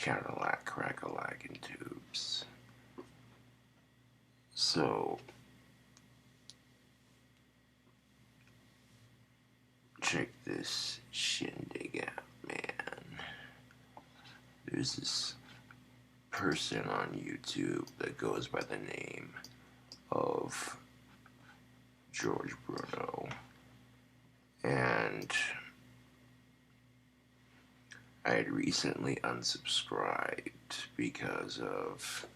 Cadillac, crack-a-lack, and tubes. So, check this shindig out, man. There's this person on YouTube that goes by the name of George Bruno, and I had recently unsubscribed because of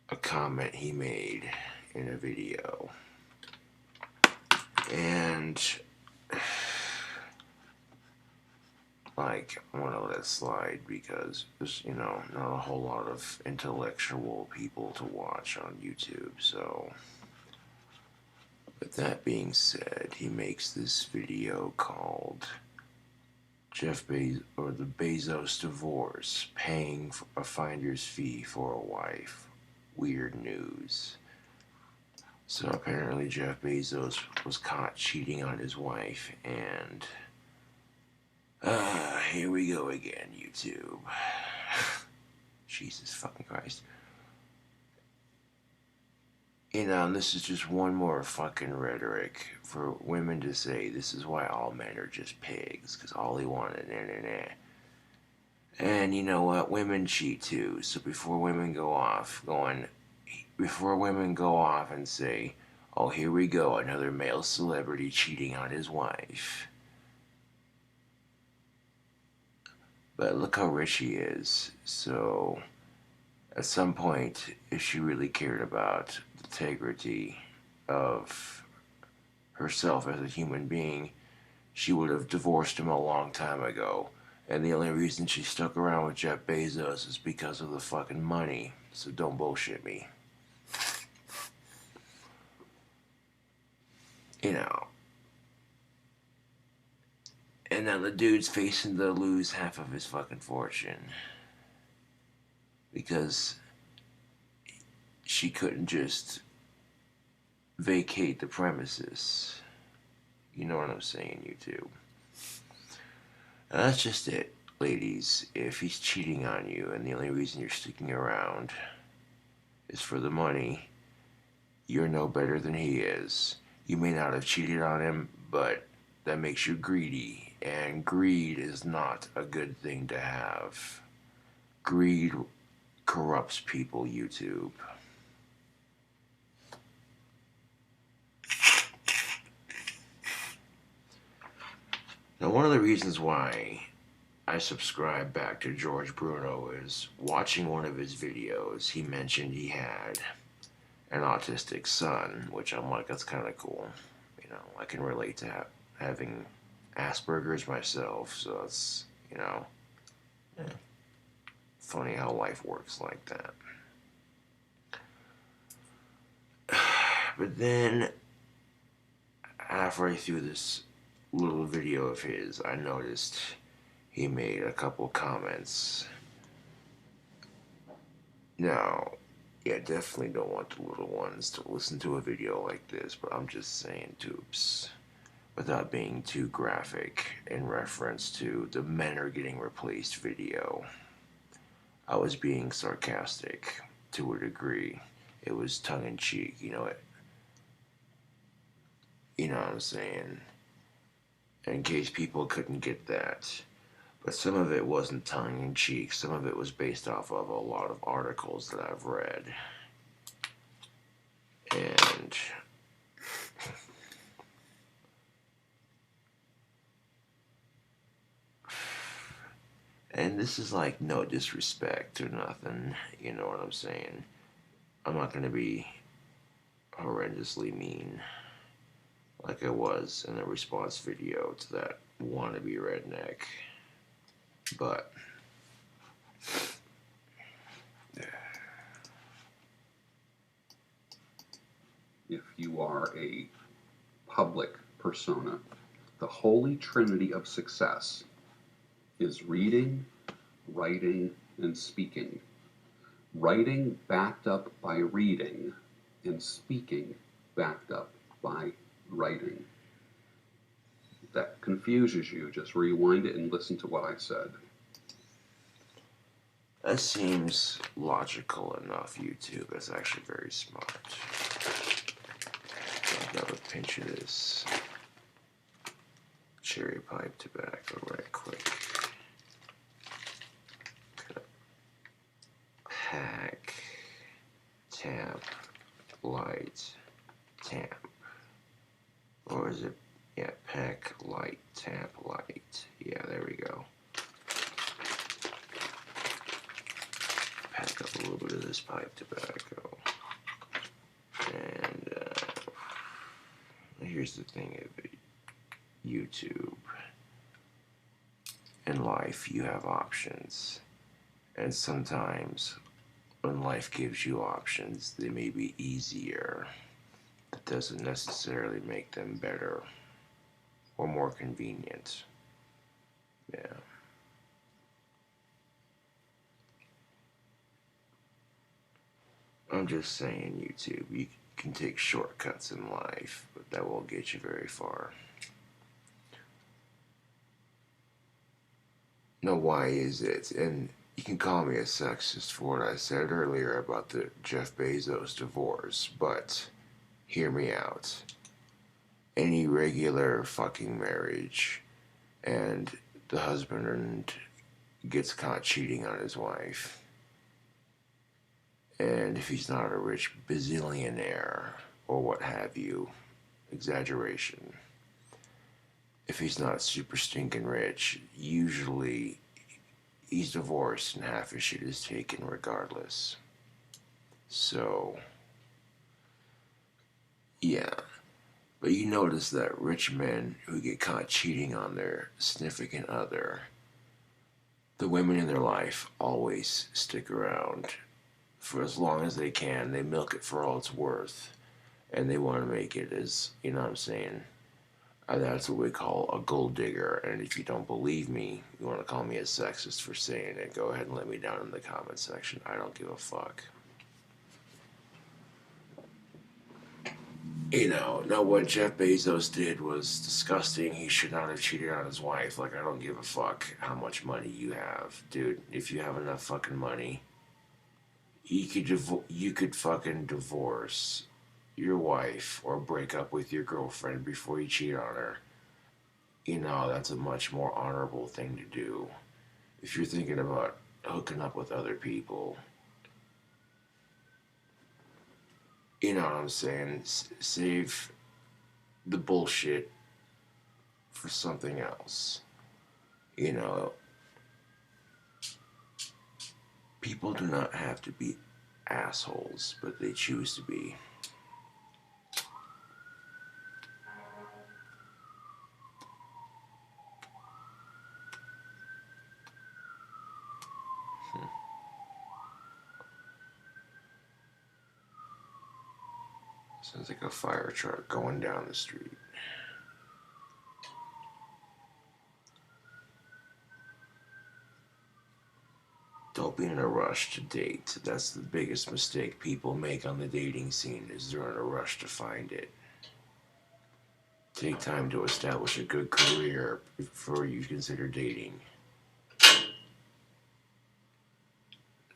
a comment he made in a video. And like, I want to let it slide because there's, you know, not a whole lot of intellectual people to watch on YouTube. So, with that being said, he makes this video called Jeff Bezos, or the Bezos divorce, paying a finder's fee for a wife. Weird news. So apparently Jeff Bezos was caught cheating on his wife, and here we go again, YouTube. Jesus fucking Christ. You know, and this is just one more fucking rhetoric for women to say this is why all men are just pigs, because all they want is And you know what? Women cheat too. So before women go off and say, oh, here we go, another male celebrity cheating on his wife. But look how rich he is. So at some point, if she really cared about the integrity of herself as a human being, she would have divorced him a long time ago. And the only reason she stuck around with Jeff Bezos is because of the fucking money. So don't bullshit me. You know. And now the dude's facing to lose half of his fucking fortune. Because she couldn't just vacate the premises. You know what I'm saying, YouTube. And that's just it, ladies. If he's cheating on you and the only reason you're sticking around is for the money, you're no better than he is. You may not have cheated on him, but that makes you greedy. And greed is not a good thing to have. Greed corrupts people, YouTube. Now, one of the reasons why I subscribe back to George Bruno is watching one of his videos, he mentioned he had an autistic son, which I'm like, that's kind of cool. You know, I can relate to having Asperger's myself, so it's, you know, funny how life works like that. But then, halfway through this little video of his, I noticed he made a couple comments. Now, yeah, definitely don't want the little ones to listen to a video like this, but I'm just saying tubes, without being too graphic, in reference to the men are getting replaced video. I was being sarcastic to a degree. It was tongue-in-cheek, you know it. You know what I'm saying? In case people couldn't get that. But some of it wasn't tongue-in-cheek. Some of it was based off of a lot of articles that I've read. And this is like no disrespect or nothing. You know what I'm saying? I'm not going to be horrendously mean like I was in the response video to that wannabe redneck. But if you are a public persona, the holy trinity of success is reading, writing, and speaking. Writing backed up by reading, and speaking backed up by writing. If that confuses you, just rewind it and listen to what I said. That seems logical enough, YouTube. That's actually very smart. I'll grab a pinch of this cherry pipe tobacco right quick. Pack, tap, light, tap. Or is it? Yeah, pack, light, tap, light. Yeah, there we go. Pack up a little bit of this pipe tobacco. And here's the thing of it. YouTube. In life, you have options. And sometimes, when life gives you options, they may be easier. That doesn't necessarily make them better or more convenient. Yeah. I'm just saying, YouTube, you can take shortcuts in life, but that won't get you very far. No, why is it? And you can call me a sexist for what I said earlier about the Jeff Bezos divorce, but hear me out. Any regular fucking marriage and the husband gets caught cheating on his wife, and if he's not a rich bazillionaire or what have you, exaggeration, if he's not super stinking rich, usually he's divorced and half his shit is taken regardless. So, yeah. But you notice that rich men who get caught cheating on their significant other, the women in their life always stick around for as long as they can. They milk it for all it's worth. And they want to make it as, you know what I'm saying? That's what we call a gold digger. And if you don't believe me, you want to call me a sexist for saying it, go ahead and let me down in the comment section. I don't give a fuck. You know, now what Jeff Bezos did was disgusting. He should not have cheated on his wife. Like, I don't give a fuck how much money you have. Dude, if you have enough fucking money, you could fucking divorce your wife or break up with your girlfriend before you cheat on her. You know, that's a much more honorable thing to do. If you're thinking about hooking up with other people, you know what I'm saying? Save the bullshit for something else. You know, people do not have to be assholes, but they choose to be. Sounds like a fire truck going down the street. Don't be in a rush to date. That's the biggest mistake people make on the dating scene, is they're in a rush to find it. Take time to establish a good career before you consider dating.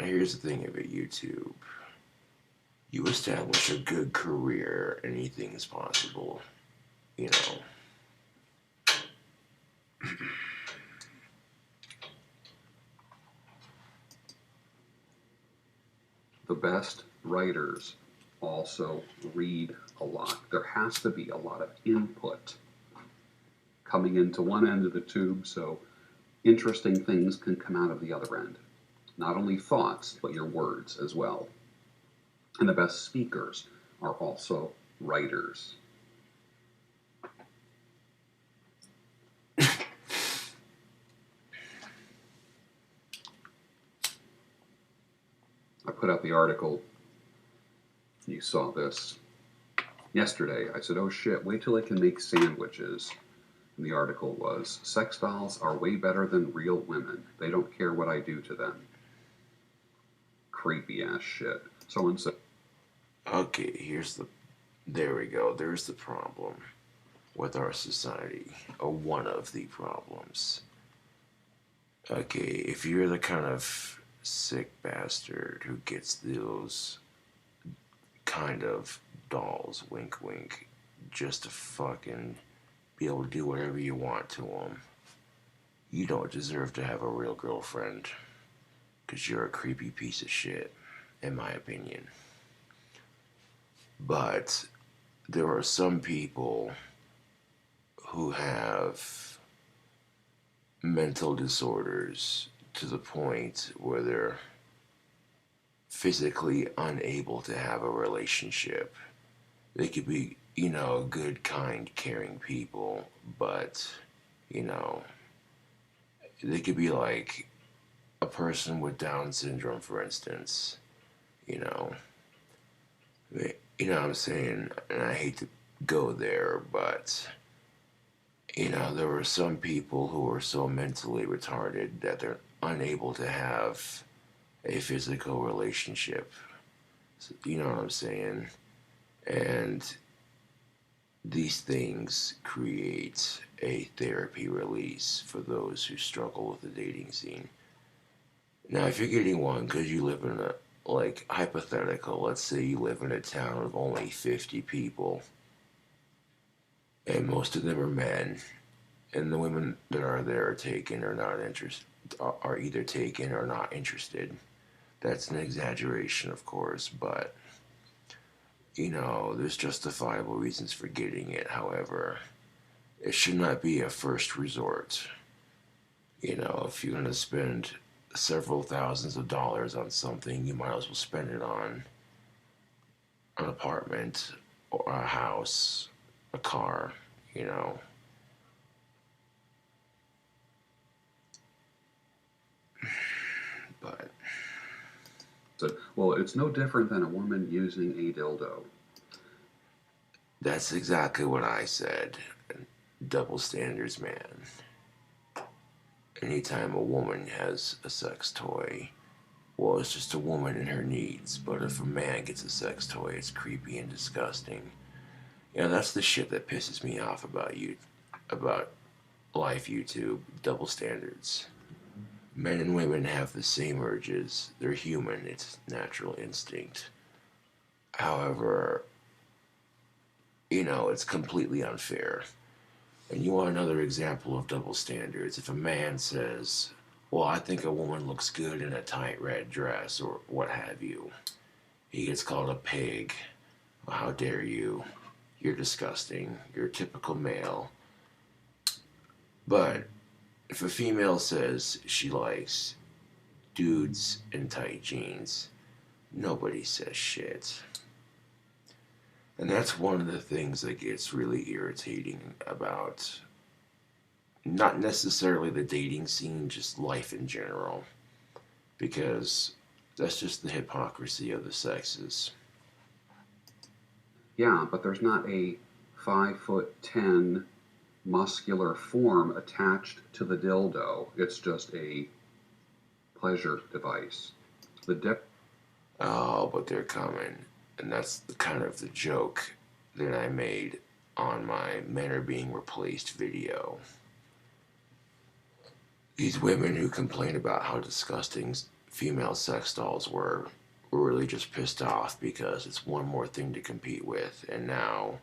Now here's the thing of it, YouTube. You establish a good career, anything is possible. You know. The best writers also read a lot. There has to be a lot of input coming into one end of the tube so interesting things can come out of the other end. Not only thoughts, but your words as well. And the best speakers are also writers. I put out the article. You saw this yesterday. I said, oh shit, wait till I can make sandwiches. And the article was, sex dolls are way better than real women. They don't care what I do to them. Creepy ass shit. Someone said, Okay, there we go. There's the problem with our society. One of the problems. Okay, if you're the kind of sick bastard who gets those kind of dolls, wink wink, just to fucking be able to do whatever you want to them. You don't deserve to have a real girlfriend, because you're a creepy piece of shit, in my opinion. But there are some people who have mental disorders to the point where they're physically unable to have a relationship. They could be, good, kind, caring people, but, they could be like a person with Down syndrome, for instance. You know, you know what I'm saying? And I hate to go there, but there were some people who are so mentally retarded that they're unable to have a physical relationship. So, you know what I'm saying? And these things create a therapy release for those who struggle with the dating scene. Now, if you're getting one because you live in a, like, hypothetical, let's say you live in a town of only 50 people, and most of them are men, and the women that are there are taken or not interested, are either taken or not interested. That's an exaggeration, of course, but there's justifiable reasons for getting it. However, it should not be a first resort. If you're going to spend several thousands of dollars on something, you might as well spend it on an apartment or a house, a car, But well, it's no different than a woman using a dildo. That's exactly what I said. Double standards, man. Anytime a woman has a sex toy, well, it's just a woman and her needs. But if a man gets a sex toy, it's creepy and disgusting. That's the shit that pisses me off about life YouTube. Double standards. Men and women have the same urges. They're human. It's natural instinct. However, it's completely unfair. And you want another example of double standards. If a man says, well, I think a woman looks good in a tight red dress or what have you, he gets called a pig. Well, how dare you? You're disgusting. You're a typical male. But if a female says she likes dudes in tight jeans, nobody says shit. And that's one of the things that gets really irritating about not necessarily the dating scene, just life in general. Because that's just the hypocrisy of the sexes. Yeah, but there's not a 5'10" muscular form attached to the dildo. It's just a pleasure device. Oh, but they're coming. And that's kind of the joke that I made on my Men Are Being Replaced video. These women who complain about how disgusting female sex dolls were really just pissed off because it's one more thing to compete with. And now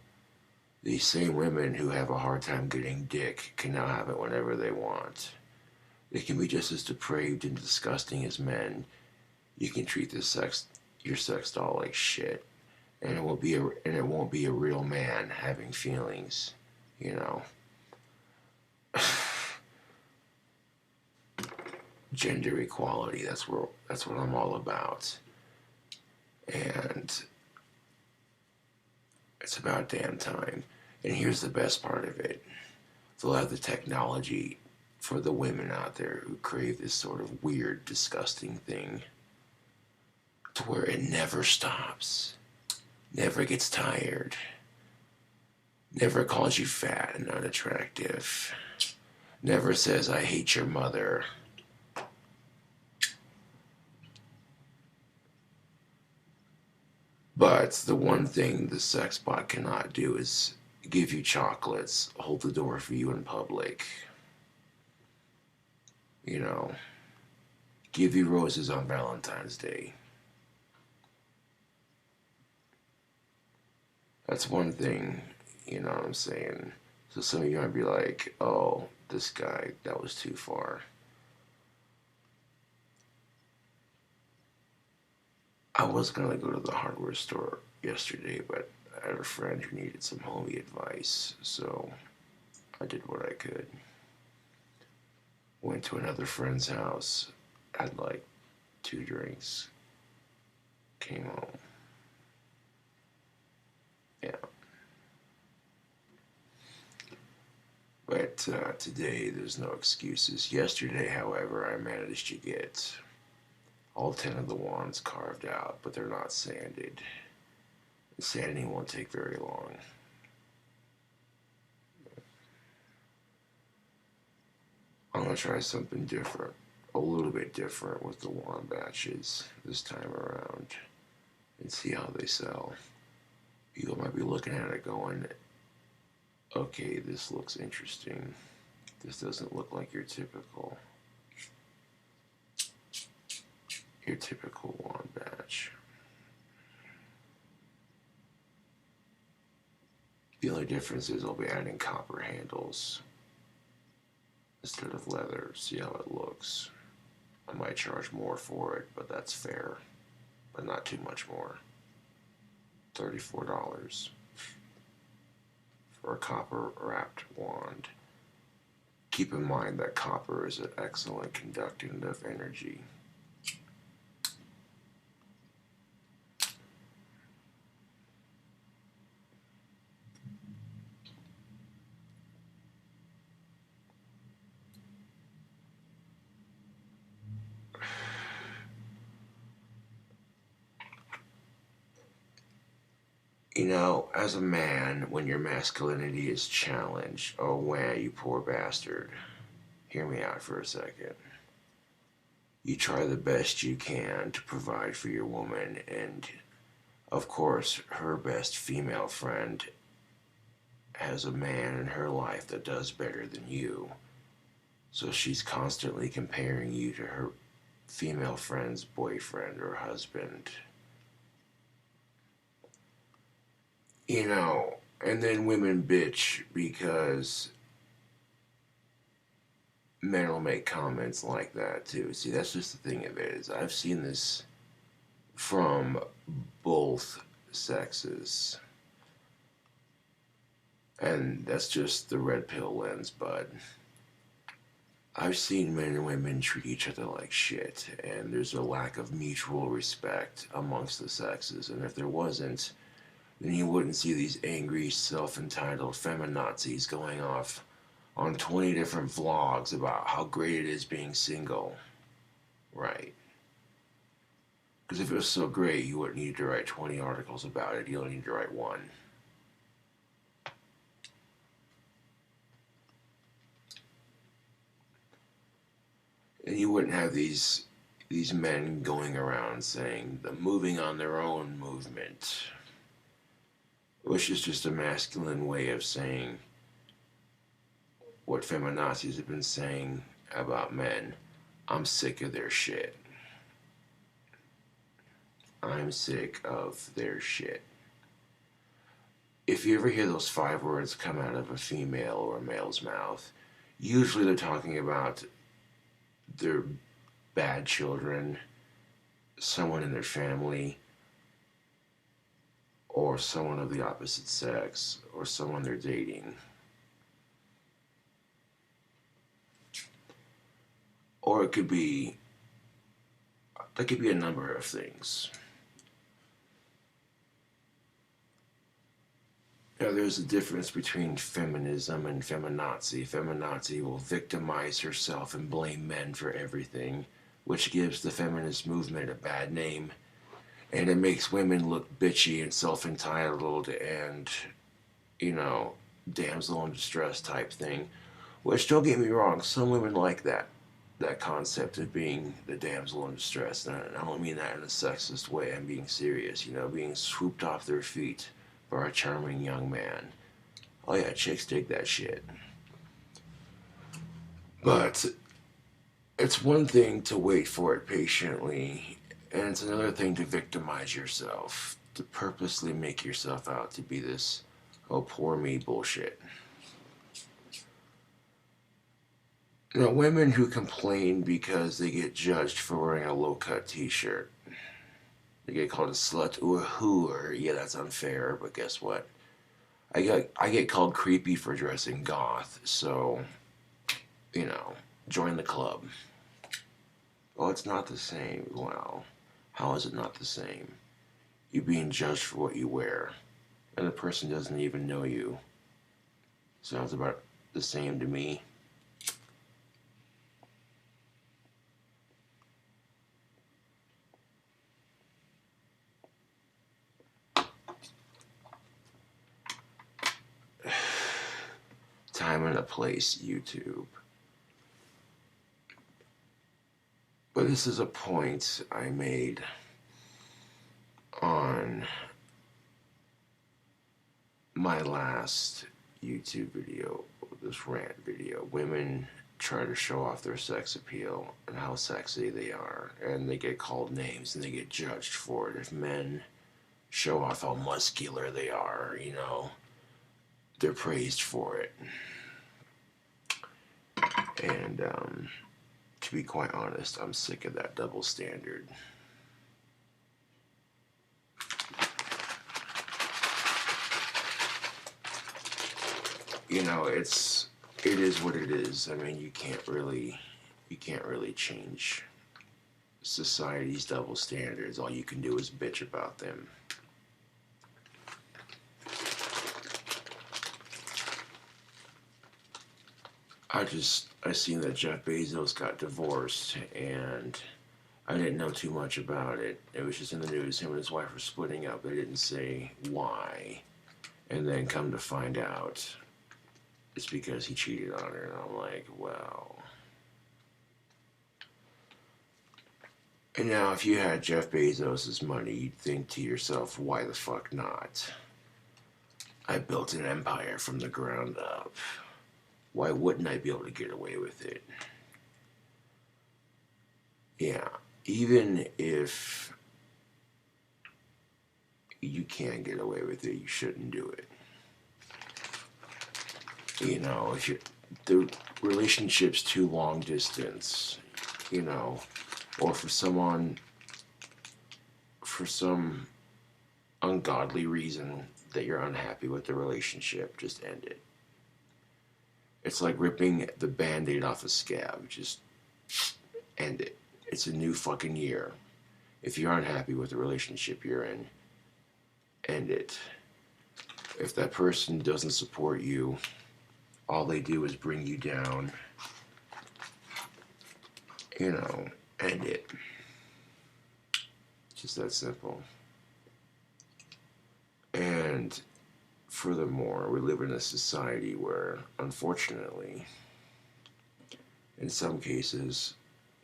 these same women who have a hard time getting dick can now have it whenever they want. They can be just as depraved and disgusting as men. You can treat your sex doll like shit, and it won't be a real man having feelings, Gender equality. That's what I'm all about, and it's about damn time. And here's the best part of it: they'll have the technology for the women out there who crave this sort of weird, disgusting thing, to where it never stops, never gets tired, never calls you fat and unattractive, never says, I hate your mother. But the one thing the sex bot cannot do is give you chocolates, hold the door for you in public. give you roses on Valentine's Day. That's one thing, you know what I'm saying? So some of you might be like, oh, this guy, that was too far. I was going to go to the hardware store yesterday, but I had a friend who needed some homey advice, so I did what I could. Went to another friend's house, had like 2 drinks, came home. Yeah. But today, there's no excuses. Yesterday, however, I managed to get all 10 of the wands carved out, but they're not sanded. The sanding won't take very long. I'm going to try something different, a little bit different with the wand batches this time around, and see how they sell. You might be looking at it going, okay, this looks interesting. This doesn't look like your typical wand batch. The only difference is I'll be adding copper handles instead of leather. See how it looks. I might charge more for it, but that's fair. But not too much more. $34 for a copper wrapped wand. Keep in mind that copper is an excellent conductant of energy. You know, as a man, when your masculinity is challenged, oh wow, you poor bastard. Hear me out for a second. You try the best you can to provide for your woman, and of course, her best female friend has a man in her life that does better than you. So she's constantly comparing you to her female friend's boyfriend or husband. You know, and then women bitch because men will make comments like that too. See, that's just the thing of it is I've seen this from both sexes. And that's just the red pill lens, bud. I've seen men and women treat each other like shit, and there's a lack of mutual respect amongst the sexes. And if there wasn't, then you wouldn't see these angry, self-entitled feminazis going off on 20 different vlogs about how great it is being single. Right. Because if it was so great, you wouldn't need to write 20 articles about it. You only need to write one. And you wouldn't have these men going around saying the moving on their own movement, which is just a masculine way of saying what feminazis have been saying about men. I'm sick of their shit. I'm sick of their shit. If you ever hear those 5 words come out of a female or a male's mouth, usually they're talking about their bad children, someone in their family, or someone of the opposite sex, or someone they're dating. Or it could be, that could be a number of things. Now, there's a difference between feminism and feminazi. Feminazi will victimize herself and blame men for everything, which gives the feminist movement a bad name. And it makes women look bitchy and self-entitled and, you know, damsel in distress type thing. Which, don't get me wrong, some women like that concept of being the damsel in distress. And I don't mean that in a sexist way. I'm being serious, you know, being swooped off their feet by a charming young man. Oh yeah, chicks dig that shit. But It's one thing to wait for it patiently, and it's another thing to victimize yourself, to purposely make yourself out to be this, oh, poor me bullshit. Now, women who complain because they get judged for wearing a low-cut t-shirt, they get called a slut or a whore. Yeah, that's unfair, but guess what? I get called creepy for dressing goth, so, you know, join the club. Well, it's not the same. Well, how is it not the same? You're being judged for what you wear, and the person doesn't even know you. Sounds about the same to me. Time and a place, YouTube. But this is a point I made on my last YouTube video, this rant video. Women try to show off their sex appeal and how sexy they are, and they get called names and they get judged for it. If men show off how muscular they are, you know, they're praised for it. And to be quite honest, I'm sick of that double standard. You know, it is what it is. I mean, you can't really change society's double standards. All you can do is bitch about them. I seen that Jeff Bezos got divorced, and I didn't know too much about it. It was just in the news. Him and his wife were splitting up. They didn't say why. And then come to find out, it's because he cheated on her. And I'm like, well. And now if you had Jeff Bezos' money, you'd think to yourself, why the fuck not? I built an empire from the ground up. Why wouldn't I be able to get away with it? Yeah, even if you can't get away with it, you shouldn't do it. You know, if the relationship's too long distance, you know, or for some ungodly reason that you're unhappy with the relationship, just end it. It's like ripping the Band-Aid off a scab. Just end it. It's a new fucking year. If you're unhappy with the relationship you're in, end it. If that person doesn't support you, all they do is bring you down. You know, end it. Just that simple. And furthermore, we live in a society where, unfortunately, in some cases,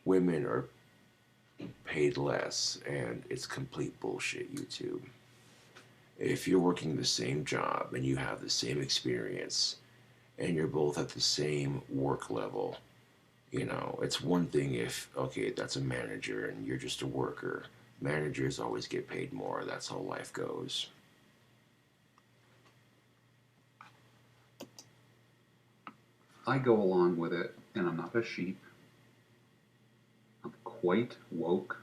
women are paid less, and it's complete bullshit, YouTube. If you're working the same job and you have the same experience and you're both at the same work level, you know, it's one thing if, okay, that's a manager and you're just a worker. Managers always get paid more. That's how life goes. I go along with it, and I'm not a sheep. I'm quite woke,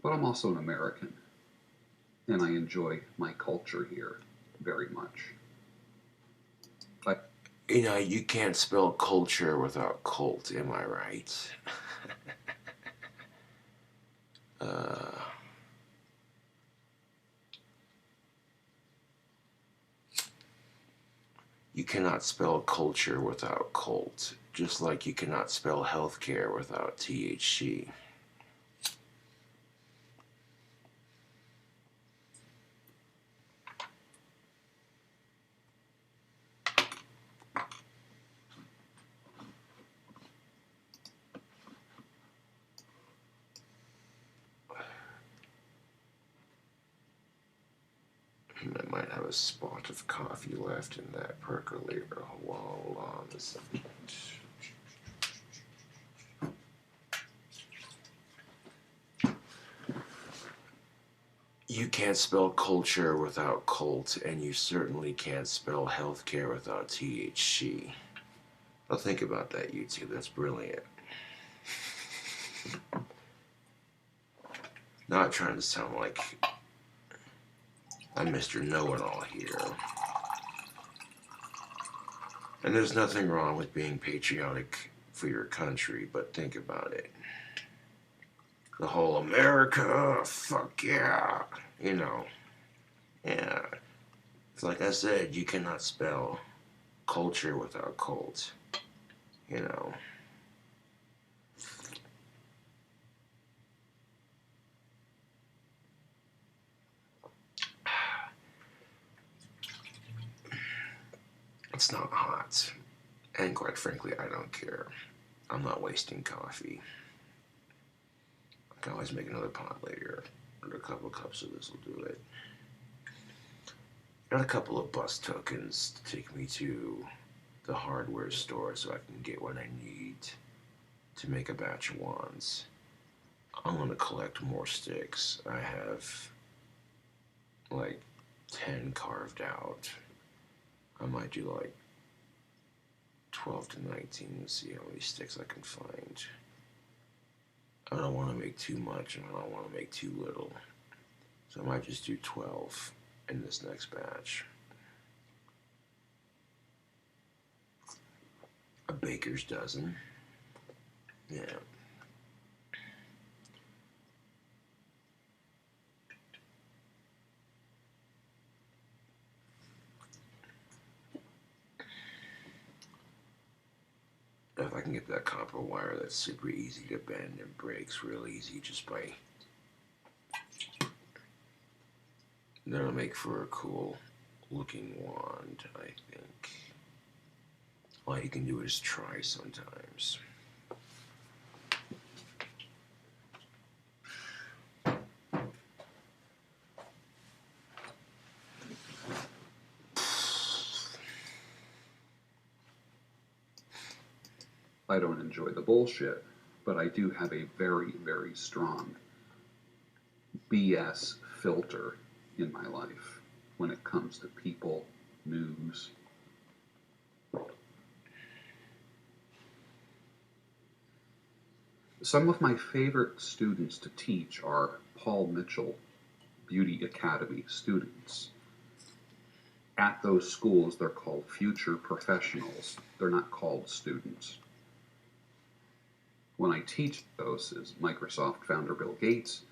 but I'm also an American, and I enjoy my culture here very much. You know, you can't spell culture without cult, am I right? You cannot spell culture without cult, just like you cannot spell healthcare without THC. I might have a spot of coffee left in that percolator. Hold on a second. You can't spell culture without cult, and you certainly can't spell healthcare without THC. Well, think about that, YouTube. That's brilliant. Not trying to sound like I'm Mr. Know-it-all here. And there's nothing wrong with being patriotic for your country, but think about it. The whole America, fuck yeah, you know. Yeah. It's like I said, you cannot spell culture without cult, you know. It's not hot. And quite frankly, I don't care. I'm not wasting coffee. I can always make another pot later. A couple of cups of this will do it. Got a couple of bus tokens to take me to the hardware store so I can get what I need to make a batch of wands. I'm gonna collect more sticks. I have like 10 carved out. I might do like 12 to 19 and see how many sticks I can find. I don't want to make too much and I don't want to make too little. So I might just do 12 in this next batch. A baker's dozen. Yeah. If I can get that copper wire that's super easy to bend and breaks real easy just by... That'll make for a cool looking wand, I think. All you can do is try sometimes. I don't enjoy the bullshit, but I do have a very, very strong BS filter in my life when it comes to people, news. Some of my favorite students to teach are Paul Mitchell Beauty Academy students. At those schools, they're called future professionals. They're not called students. When I teach those is Microsoft founder Bill Gates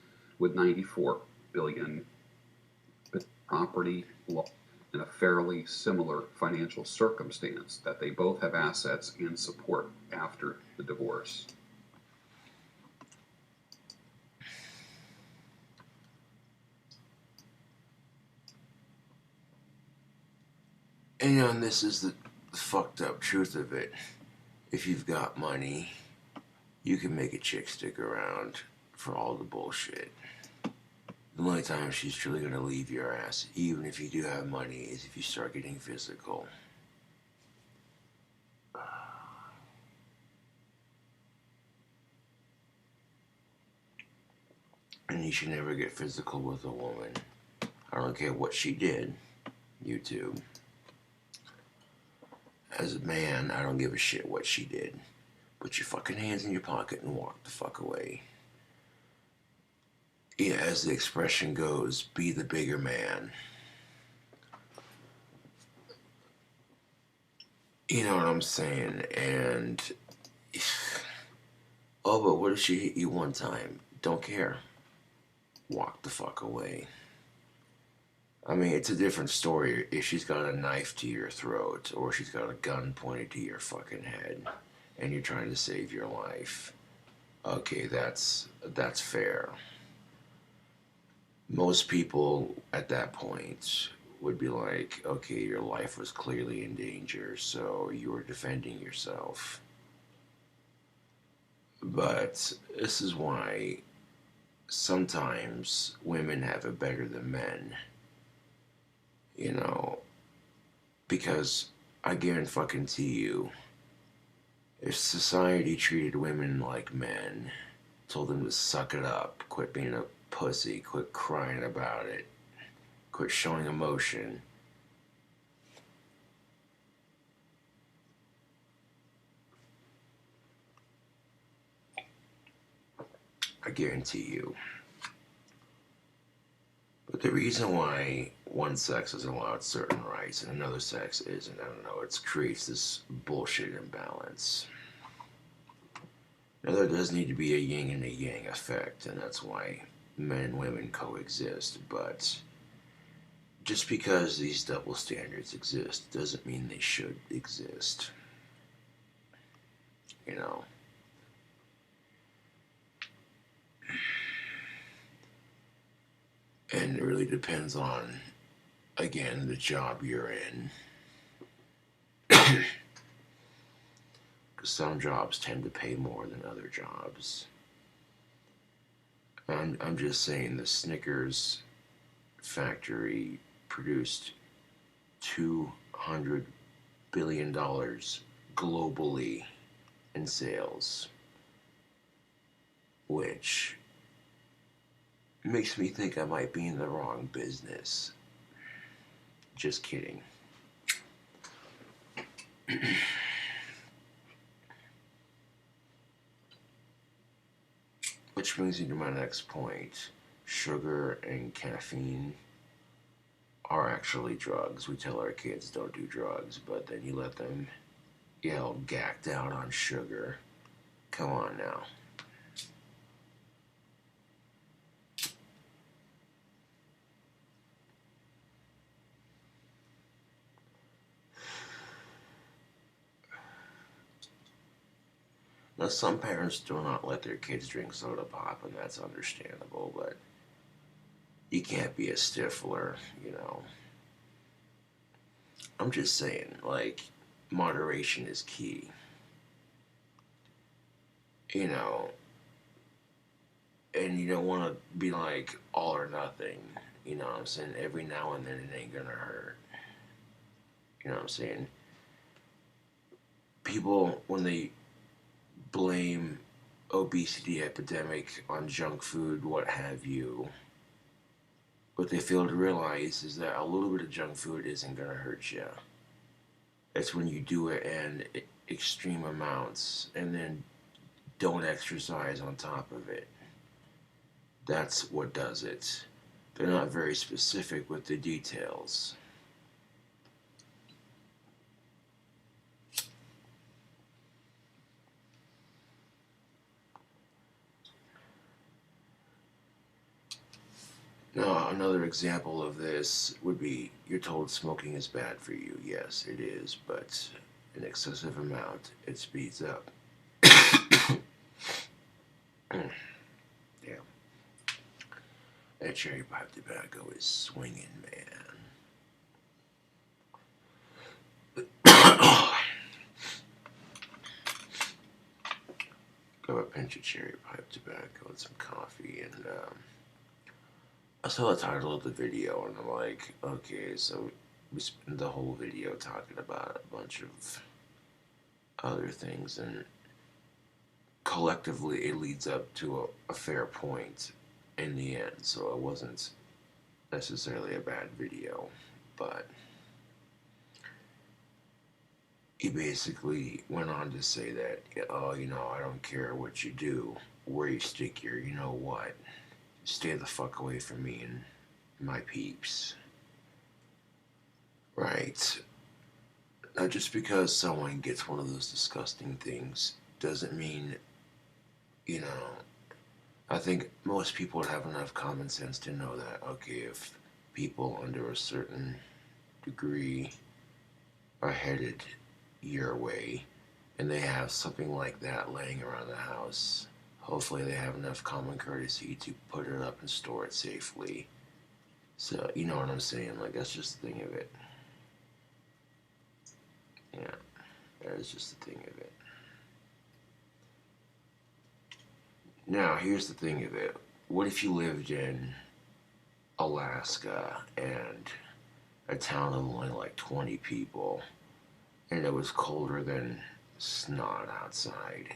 with 94 billion property law in a fairly similar financial circumstance that they both have assets and support after the divorce. And you know, and this is the fucked up truth of it. If you've got money, you can make a chick stick around for all the bullshit. The only time she's truly gonna leave your ass, even if you do have money, is if you start getting physical. And you should never get physical with a woman. I don't care what she did, YouTube. As a man, I don't give a shit what she did. Put your fucking hands in your pocket and walk the fuck away. Yeah, as the expression goes, be the bigger man. You know what I'm saying? And, oh, but what if she hit you one time? Don't care. Walk the fuck away. I mean, it's a different story if she's got a knife to your throat or she's got a gun pointed to your fucking head and you're trying to save your life. Okay, that's fair. Most people at that point would be like, okay, your life was clearly in danger, so you were defending yourself. But this is why sometimes women have it better than men. You know, because I guarantee you, if society treated women like men, told them to suck it up, quit being a pussy. Quit crying about it. Quit showing emotion. I guarantee you. But the reason why one sex is allowed certain rights and another sex isn't, I don't know, it creates this bullshit imbalance. Now, there does need to be a yin and a yang effect, and that's why men and women coexist, but just because these double standards exist doesn't mean they should exist. You know? And it really depends on, again, the job you're in. Because some jobs tend to pay more than other jobs. I'm just saying the Snickers factory produced $200 billion globally in sales, which makes me think I might be in the wrong business. Just kidding. Which brings me to my next point. Sugar and caffeine are actually drugs. We tell our kids don't do drugs, but then you let them yell gacked out on sugar. Come on now. Now, some parents do not let their kids drink soda pop, and that's understandable, but you can't be a stifler, you know. I'm just saying, like, moderation is key. You know, and you don't want to be like all or nothing. You know what I'm saying? Every now and then it ain't gonna hurt. You know what I'm saying? People, when they blame obesity epidemic on junk food, what have you, what they fail to realize is that a little bit of junk food isn't gonna hurt you. It's when you do it in extreme amounts and then don't exercise on top of it. That's what does it. They're not very specific with the details. Now, another example of this would be you're told smoking is bad for you. Yes, it is, but an excessive amount, it speeds up. Yeah. That cherry pipe tobacco is swinging, man. Grab a pinch of cherry pipe tobacco and some coffee, and I saw the title of the video, and I'm like, okay, so we spent the whole video talking about a bunch of other things, and collectively it leads up to a fair point in the end, so it wasn't necessarily a bad video, but he basically went on to say that, oh, you know, I don't care what you do, where you stick your, you know what, stay the fuck away from me and my peeps. Right. Now, just because someone gets one of those disgusting things doesn't mean, you know, I think most people would have enough common sense to know that, okay, if people under a certain degree are headed your way and they have something like that laying around the house, hopefully they have enough common courtesy to put it up and store it safely. So, you know what I'm saying? Like, that's just the thing of it. Yeah, that is just the thing of it. Now, here's the thing of it. What if you lived in Alaska and a town of only like 20 people and it was colder than snot outside,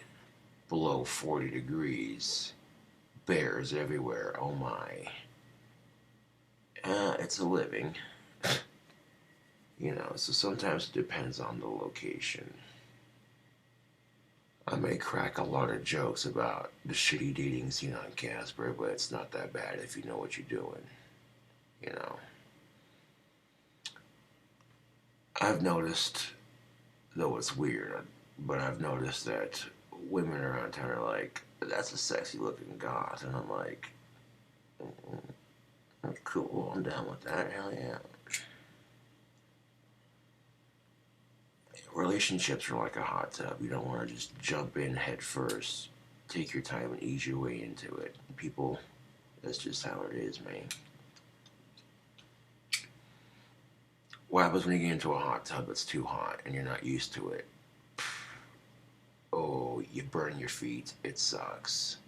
below 40 degrees, bears everywhere. Oh my. It's a living. So sometimes it depends on the location. I may crack a lot of jokes about the shitty dating scene on Casper, but it's not that bad if you know what you're doing. You know. I've noticed, though it's weird, but I've noticed that women around town are like, that's a sexy looking goth. And I'm like, cool, I'm down with that, hell yeah. Relationships are like a hot tub. You don't want to just jump in head first. Take your time and ease your way into it. People, that's just how it is, man. What happens when you get into a hot tub that's too hot and you're not used to it? Oh, you burn your feet. It sucks.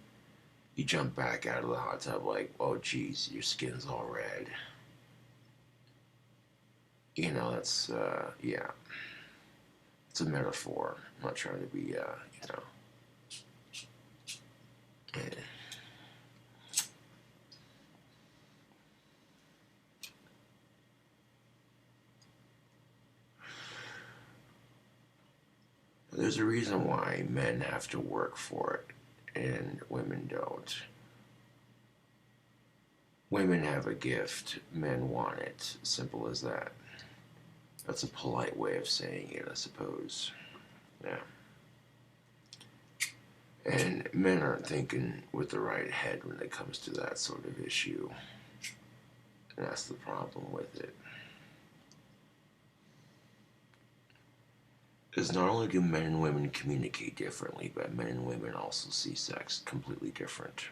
You jump back out of the hot tub like, oh, geez, your skin's all red. That's, yeah. It's a metaphor. I'm not trying to be, There's a reason why men have to work for it and women don't. Women have a gift, men want it. Simple as that. That's a polite way of saying it, I suppose. Yeah. And men aren't thinking with the right head when it comes to that sort of issue. And that's the problem with it. Is not only do men and women communicate differently, but men and women also see sex completely different.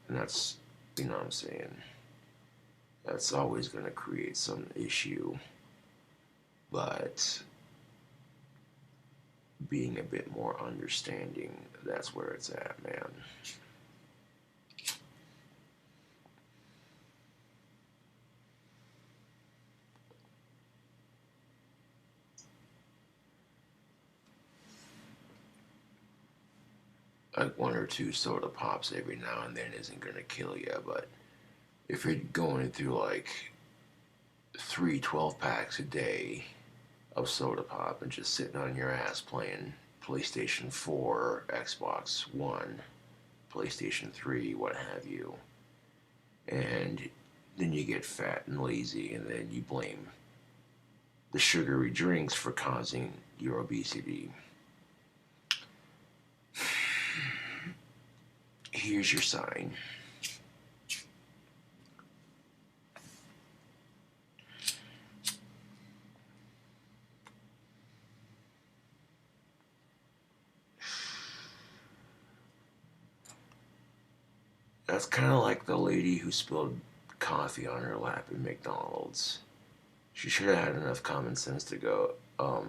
And that's, what I'm saying? That's always going to create some issue. But being a bit more understanding, that's where it's at, man. Like 1 or 2 soda pops every now and then isn't gonna kill you, but if you're going through like 3 12-packs a day of soda pop and just sitting on your ass playing PlayStation 4, Xbox One, PlayStation 3, what have you, and then you get fat and lazy, and then you blame the sugary drinks for causing your obesity. Here's your sign. That's kind of like the lady who spilled coffee on her lap in McDonald's. She should have had enough common sense to go,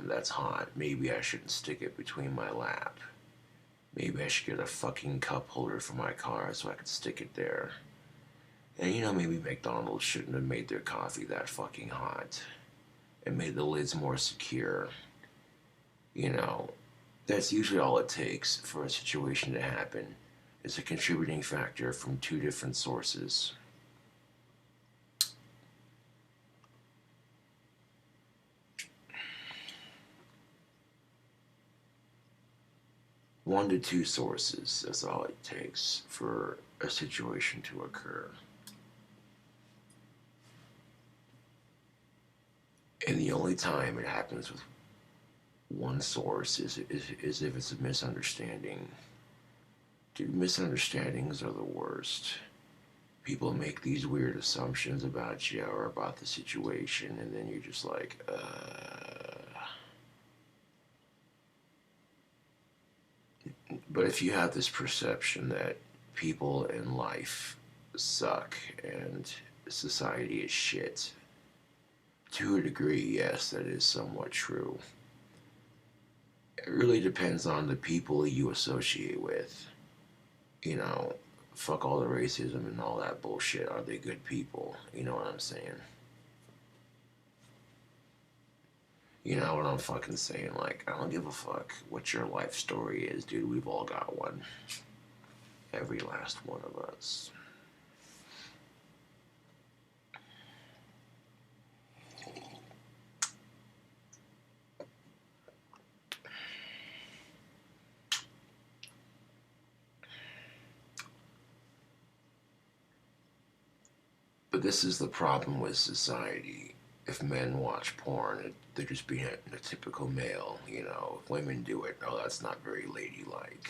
that's hot. Maybe I shouldn't stick it between my lap. Maybe I should get a fucking cup holder for my car so I could stick it there. And maybe McDonald's shouldn't have made their coffee that fucking hot and made the lids more secure. That's usually all it takes for a situation to happen. It's a contributing factor from 2 different sources. One to 2 sources, that's all it takes for a situation to occur. And the only time it happens with one source is if it's a misunderstanding. Dude, misunderstandings are the worst. People make these weird assumptions about you or about the situation, and then you're just like, But if you have this perception that people in life suck and society is shit, to a degree, yes, that is somewhat true. It really depends on the people you associate with. Fuck all the racism and all that bullshit. Are they good people? You know what I'm saying? You know what I'm fucking saying? Like, I don't give a fuck what your life story is, dude. We've all got one. Every last one of us. But this is the problem with society. If men watch porn, they're just being a typical male. You know, if women do it, oh, that's not very ladylike.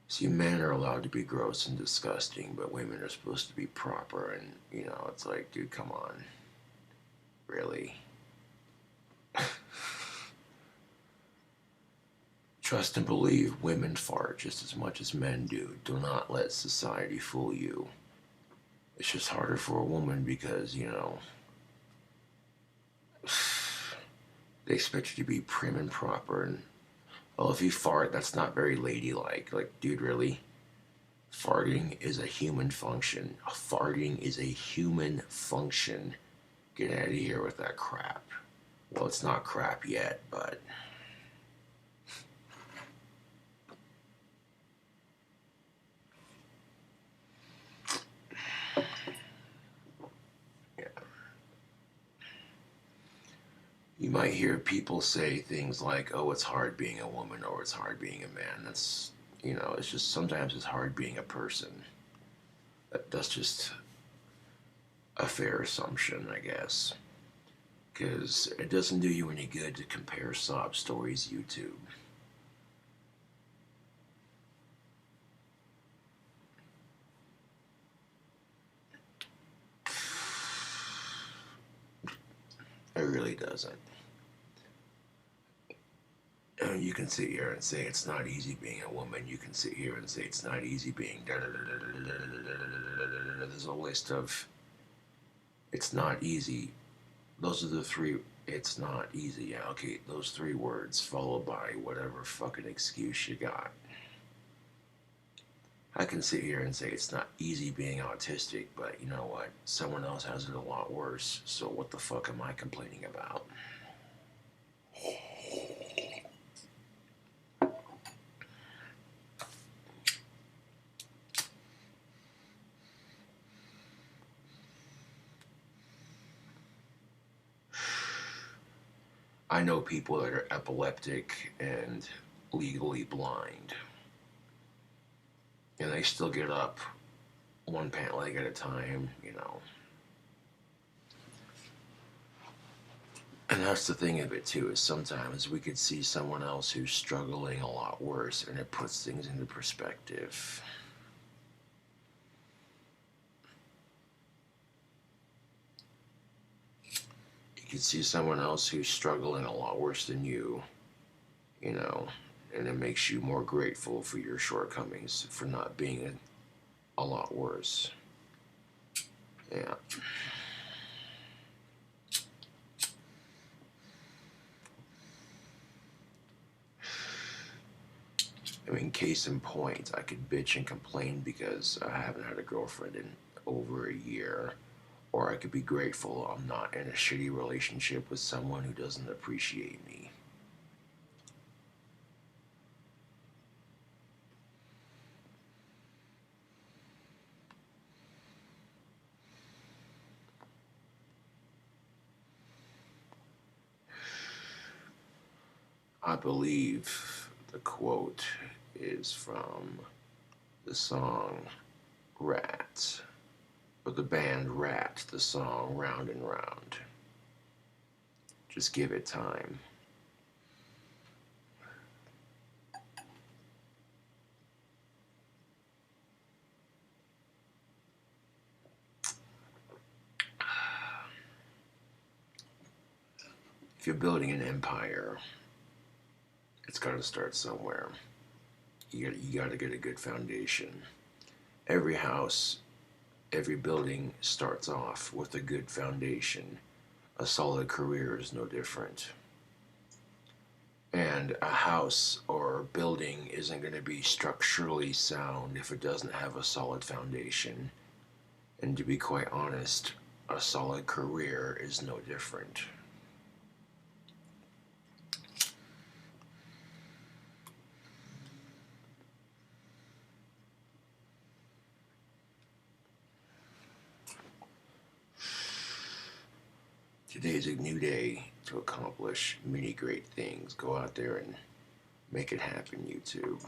See, men are allowed to be gross and disgusting, but women are supposed to be proper. And, you know, it's like, dude, come on. Really? Trust and believe, women fart just as much as men do. Do not let society fool you. It's just harder for a woman because, you know, they expect you to be prim and proper. And, well, if you fart, that's not very ladylike. Like, dude, really? Farting is a human function. Farting is a human function. Get out of here with that crap. Well, it's not crap yet, but... You might hear people say things like, oh, it's hard being a woman or it's hard being a man. That's, you know, it's just sometimes it's hard being a person. That's just a fair assumption, I guess. Because it doesn't do you any good to compare sob stories YouTube. It really doesn't. You can sit here and say it's not easy being a woman. You can sit here and say it's not easy being... There's a list of... It's not easy. Those are the three... It's not easy. Yeah, okay, those three words followed by whatever fucking excuse you got. I can sit here and say it's not easy being autistic, but you know what? Someone else has it a lot worse, so what the fuck am I complaining about? I know people that are epileptic and legally blind, and they still get up one pant leg at a time, you know. And that's the thing of it too, is sometimes we could see someone else who's struggling a lot worse, and it puts things into perspective. You could see someone else who's struggling a lot worse than you know, and it makes you more grateful for your shortcomings, for not being a lot worse. Yeah. I mean, case in point, I could bitch and complain because I haven't had a girlfriend in over a year. Or I could be grateful I'm not in a shitty relationship with someone who doesn't appreciate me. I believe the quote is from the song Rat, or the band Rat, the song Round and Round. Just give it time. If you're building an empire, it's got to start somewhere. You got to get a good foundation. Every house, every building starts off with a good foundation. A solid career is no different. And a house or building isn't going to be structurally sound if it doesn't have a solid foundation. And to be quite honest, a solid career is no different. Today's a new day to accomplish many great things. Go out there and make it happen, YouTube.